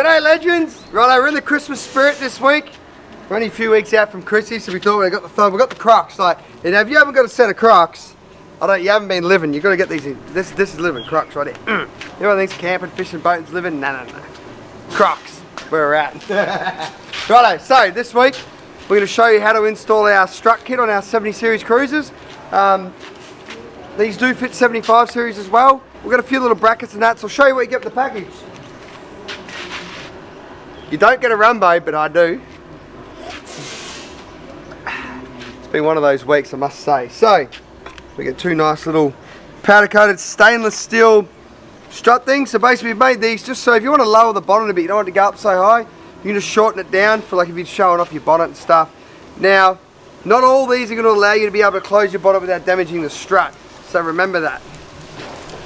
G'day legends! Righto, we're in the Christmas spirit this week. We're only a few weeks out from Chrissy, so we thought we've got the Crocs. Like, you know, if you haven't got a set of Crocs, you haven't been living. You've got to get these in. This is living Crocs right here. Everyone thinks camping, fishing, boating's living. No. Crocs, where we're at. Righto, so this week we're going to show you how to install our strut kit on our 70 series cruisers. These do fit 75 series as well. We've got a few little brackets and that, so I'll show you what you get with the package. You don't get a Rumbo, but I do. It's been one of those weeks, I must say. So, we get two nice little powder coated stainless steel strut things. So basically we've made these just so if you want to lower the bonnet a bit, you don't want it to go up so high, you can just shorten it down for like if you're showing off your bonnet and stuff. Now, not all these are going to allow you to be able to close your bonnet without damaging the strut. So remember that.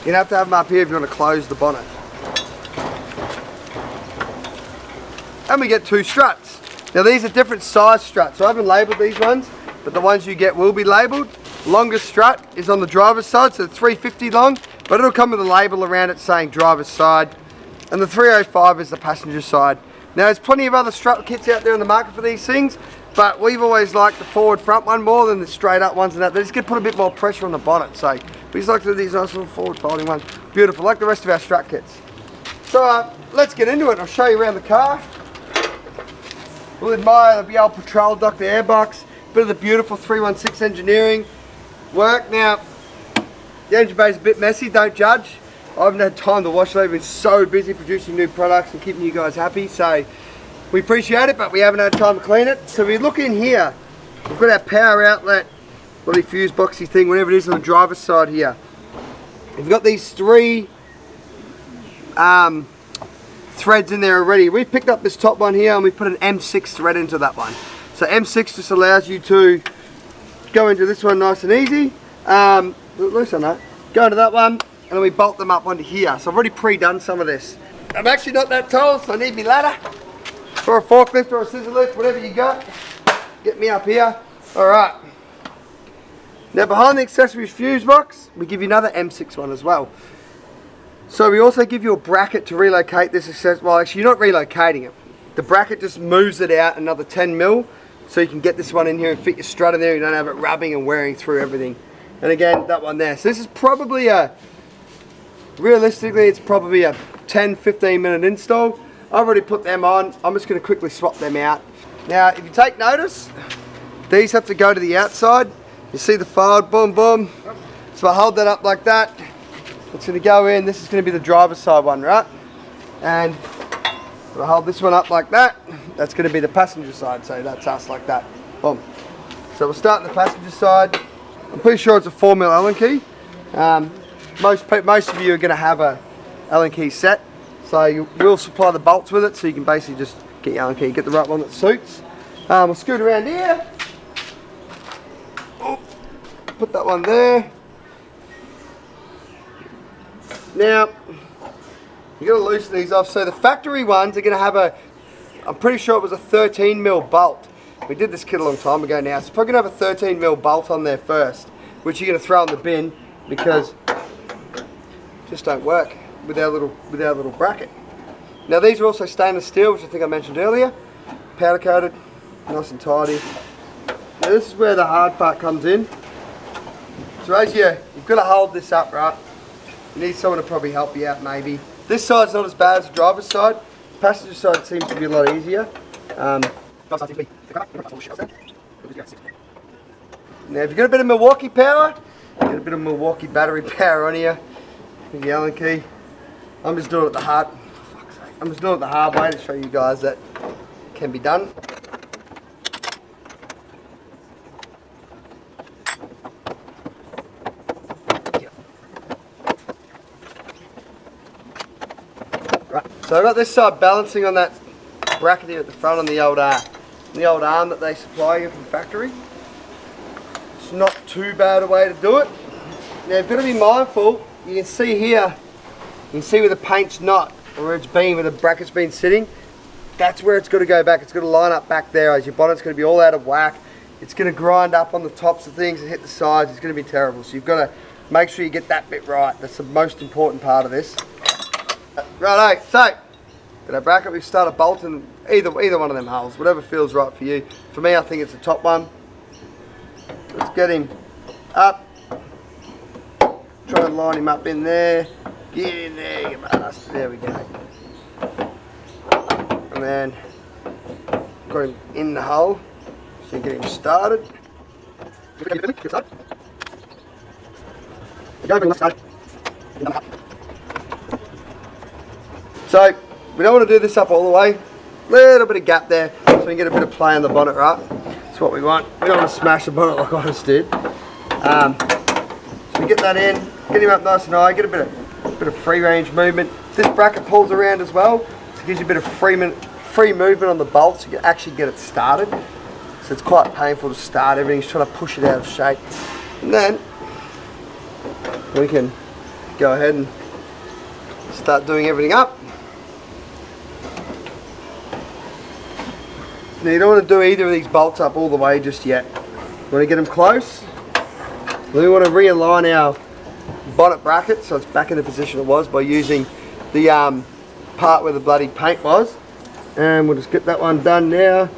You're going to have them up here if you want to close the bonnet. And we get two struts. Now these are different size struts. So I haven't labelled these ones, but the ones you get will be labelled. Longest strut is on the driver's side, so 350 long, but it'll come with a label around it saying driver's side. And the 305 is the passenger side. Now there's plenty of other strut kits out there in the market for these things, but we've always liked the forward front one more than the straight up ones and that. They just get put a bit more pressure on the bonnet, so we just like to do these nice little forward folding ones. Beautiful, like the rest of our strut kits. So let's get into it. I'll show you around the car. We'll admire the old Patrol Doctor airbox, bit of the beautiful 316 engineering work. Now, the engine bay is a bit messy, don't judge. I haven't had time to wash it. I've been so busy producing new products and keeping you guys happy, so we appreciate it, but we haven't had time to clean it. So we look in here, we've got our power outlet, bloody fuse boxy thing, whatever it is on the driver's side here. We've got these three threads in there already. We've picked up this top one here and we've put an M6 thread into that one. So M6 just allows you to go into this one nice and easy. Loose on that. Go into that one and then we bolt them up onto here. So I've already pre-done some of this. I'm actually not that tall, so I need my ladder or a forklift or a scissor lift, whatever you got. Get me up here. Alright. Now behind the accessories fuse box, we give you another M6 one as well. So we also give you a bracket to relocate this accessory. Well, actually you're not relocating it. The bracket just moves it out another 10 mil, so you can get this one in here and fit your strut in there. You don't have it rubbing and wearing through everything. And again, that one there. So this is probably realistically, it's probably a 10-15 minute install. I've already put them on. I'm just going to quickly swap them out. Now, if you take notice, these have to go to the outside. You see the fold, boom, boom. So I hold that up like that. It's going to go in. This is going to be the driver's side one, right? And I hold this one up like that. That's going to be the passenger side. So that's us like that. Boom. So we'll start on the passenger side. I'm pretty sure it's a 4mm Allen key. Most of you are going to have a Allen key set. So we'll supply the bolts with it. So you can basically just get your Allen key, get the right one that suits. We'll scoot around here. Oh, put that one there. Now, you've got to loosen these off. So the factory ones are going to have I'm pretty sure it was a 13mm bolt. We did this kit a long time ago now. So it's probably going to have a 13mm bolt on there first, which you're going to throw in the bin because it just don't work with our little bracket. Now these are also stainless steel, which I think I mentioned earlier. Powder coated, nice and tidy. Now this is where the hard part comes in. So as you've got to hold this up, right? You need someone to probably help you out maybe. This side's not as bad as the driver's side. Passenger side seems to be a lot easier. Now if you've got a bit of Milwaukee power, get a bit of Milwaukee battery power on here with the Allen key. I'm just doing it the hard way to show you guys that it can be done. So I've got this side balancing on that bracket here at the front on the old arm that they supply you from factory. It's not too bad a way to do it. Now you've got to be mindful. You can see here, you can see where the paint's not, or where it's been, where the bracket's been sitting. That's where it's got to go back. It's got to line up back there, as your bonnet's going to be all out of whack. It's going to grind up on the tops of things and hit the sides. It's going to be terrible. So you've got to make sure you get that bit right. That's the most important part of this. Righto, so Get our bracket, we start bolting either one of them holes, whatever feels right for you. For me, I think it's the top one. Let's get him up. Try and line him up in there. Get in there, you bastard. There we go. And then got him in the hole, so you get him started. So we don't want to do this up all the way. Little bit of gap there, so we can get a bit of play on the bonnet, right? That's what we want. We don't want to smash the bonnet like I just did. So we get that in, get him up nice and high, get a bit of free range movement. This bracket pulls around as well, so it gives you a bit of free movement on the bolt, so you can actually get it started. So it's quite painful to start. Everything's trying to push it out of shape. And then we can go ahead and start doing everything up. Now you don't want to do either of these bolts up all the way just yet. You want to get them close. Then we want to realign our bonnet bracket so it's back in the position it was by using the part where the bloody paint was. And we'll just get that one done now.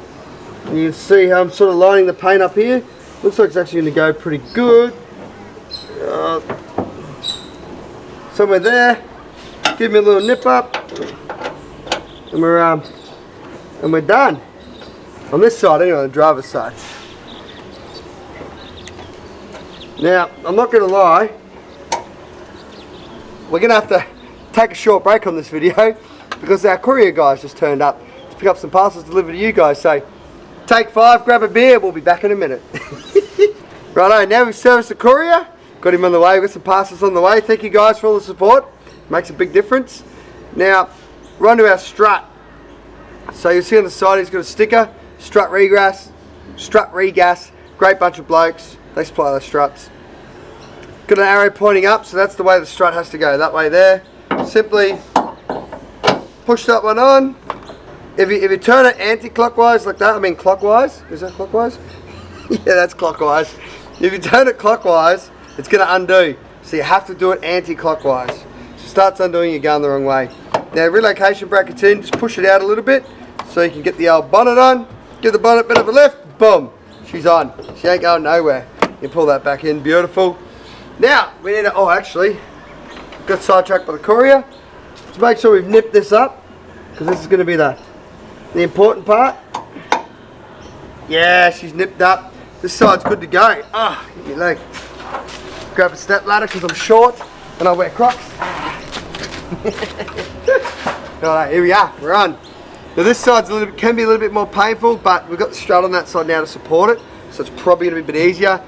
And you can see how I'm sort of lining the paint up here. Looks like it's actually going to go pretty good. Somewhere there. Give me a little nip up. And we're done. On this side anyway, on the driver's side. Now, I'm not going to lie. We're going to have to take a short break on this video because our courier guys just turned up to pick up some parcels delivered to you guys. So, take 5, grab a beer, we'll be back in a minute. Righto, now we've serviced the courier. Got him on the way, we've got some parcels on the way. Thank you guys for all the support. Makes a big difference. Now, we're on to our strut. So you'll see on the side he's got a sticker. Strut regas, great bunch of blokes, they supply the struts. Got an arrow pointing up, so that's the way the strut has to go, that way there. Simply push that one on. If you turn it anti-clockwise like that, I mean clockwise, is that clockwise? Yeah, that's clockwise. If you turn it clockwise, it's going to undo, so you have to do it anti-clockwise. So it starts undoing, you're going the wrong way. Now relocation bracket's in, just push it out a little bit so you can get the old bonnet on. Give the bonnet a bit of a lift, boom, she's on. She ain't going nowhere. You pull that back in, beautiful. Now, we need to, oh actually, got sidetracked by the courier. Let's make sure we've nipped this up, because this is going to be the important part. Yeah, she's nipped up. This side's good to go. Ah, get your leg. Grab a step ladder, because I'm short, and I wear Crocs. Alright, here we are, we're on. Now this side's can be a little bit more painful, but we've got the strut on that side now to support it, so it's probably going to be a bit easier.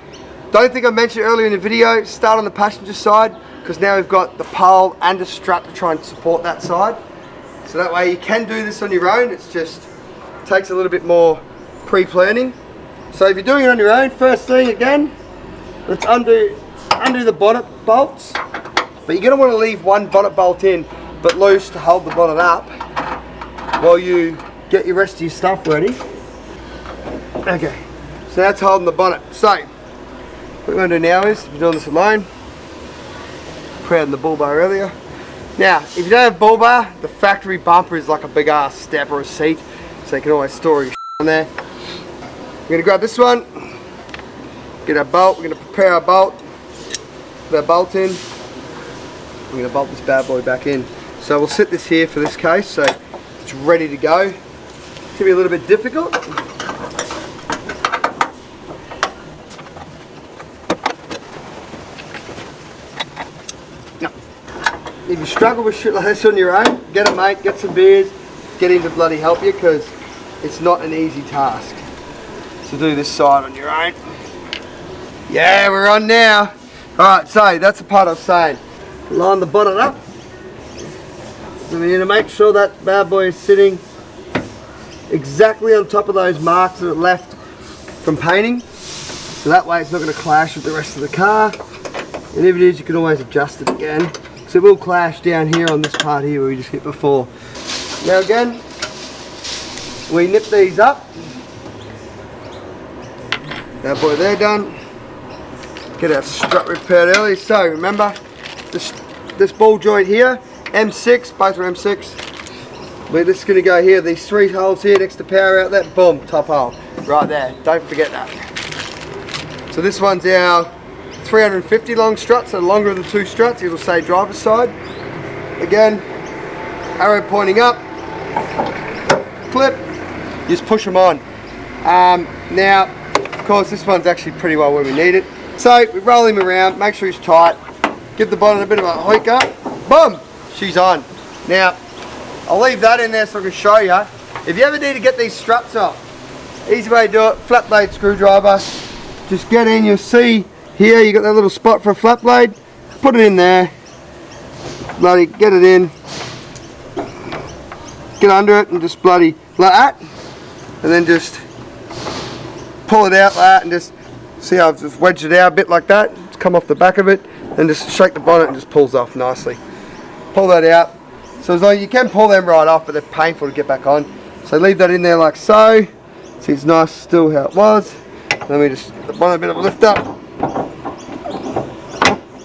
Don't think I mentioned earlier in the video, start on the passenger side, because now we've got the pole and a strut to try and support that side. So that way you can do this on your own, it's just takes a little bit more pre-planning. So if you're doing it on your own, first thing again, let's undo the bonnet bolts, but you're going to want to leave one bonnet bolt in, but loose to hold the bonnet up while you get your rest of your stuff ready. Okay, so that's holding the bonnet. So, what we're going to do now is, if you're doing this alone, proud of the bull bar earlier. Now, if you don't have bull bar, the factory bumper is like a big ass step or a seat, so you can always store your on there. We're going to grab this one, get our bolt, we're going to prepare our bolt, put our bolt in, we're going to bolt this bad boy back in. So we'll sit this here for this case, so it's ready to go. It's going to be a little bit difficult. Now, if you struggle with shit like this on your own, get a mate, get some beers, get him to bloody help you, because it's not an easy task to do this side on your own. Yeah, we're on now. Alright, so that's the part I was saying. Line the bonnet up. And we need to make sure that bad boy is sitting exactly on top of those marks that it left from painting. So that way it's not going to clash with the rest of the car. And if it is, you can always adjust it again. So it will clash down here on this part here where we just hit before. Now again, we nip these up. That boy there done. Get our strut repaired early. So remember, this ball joint here, M6, both are M6. We're just going to go here, these 3 holes here next to power outlet, boom, top hole. Right there, don't forget that. So this one's our 350 long strut, so longer of the 2 struts, it'll say driver's side. Again, arrow pointing up, clip, just push them on. Now, of course, this one's actually pretty well where we need it. So we roll him around, make sure he's tight, give the bonnet a bit of a hoik up, boom, she's on. Now, I'll leave that in there so I can show you. If you ever need to get these struts off, easy way to do it, flat blade screwdriver. Just get in, you'll see here, you got that little spot for a flat blade, put it in there, bloody get it in, get under it and just bloody like that, and then just pull it out like that and just see how I've just wedged it out a bit like that, it's come off the back of it, and just shake the bonnet and just pulls off nicely. Pull that out. So as long as you can pull them right off, but they're painful to get back on. So leave that in there like so. See, it's nice still how it was. Let me just give the bonnet a bit of a lift up.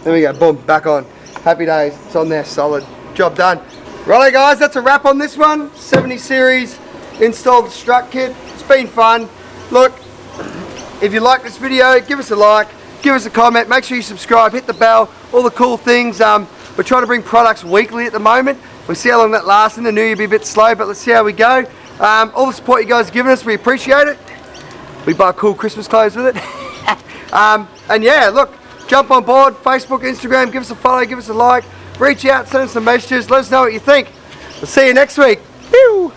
There we go, boom, back on. Happy days, it's on there, solid. Job done. Righto guys, that's a wrap on this one. 70 series installed strut kit. It's been fun. Look, if you like this video, give us a like, give us a comment, make sure you subscribe, hit the bell, all the cool things. We're trying to bring products weekly at the moment. We'll see how long that lasts. In the new year, be a bit slow, but let's see how we go. All the support you guys have given us, we appreciate it. We buy cool Christmas clothes with it. And yeah, look, jump on board, Facebook, Instagram, give us a follow, give us a like, reach out, send us some messages, let us know what you think. We'll see you next week. Whew.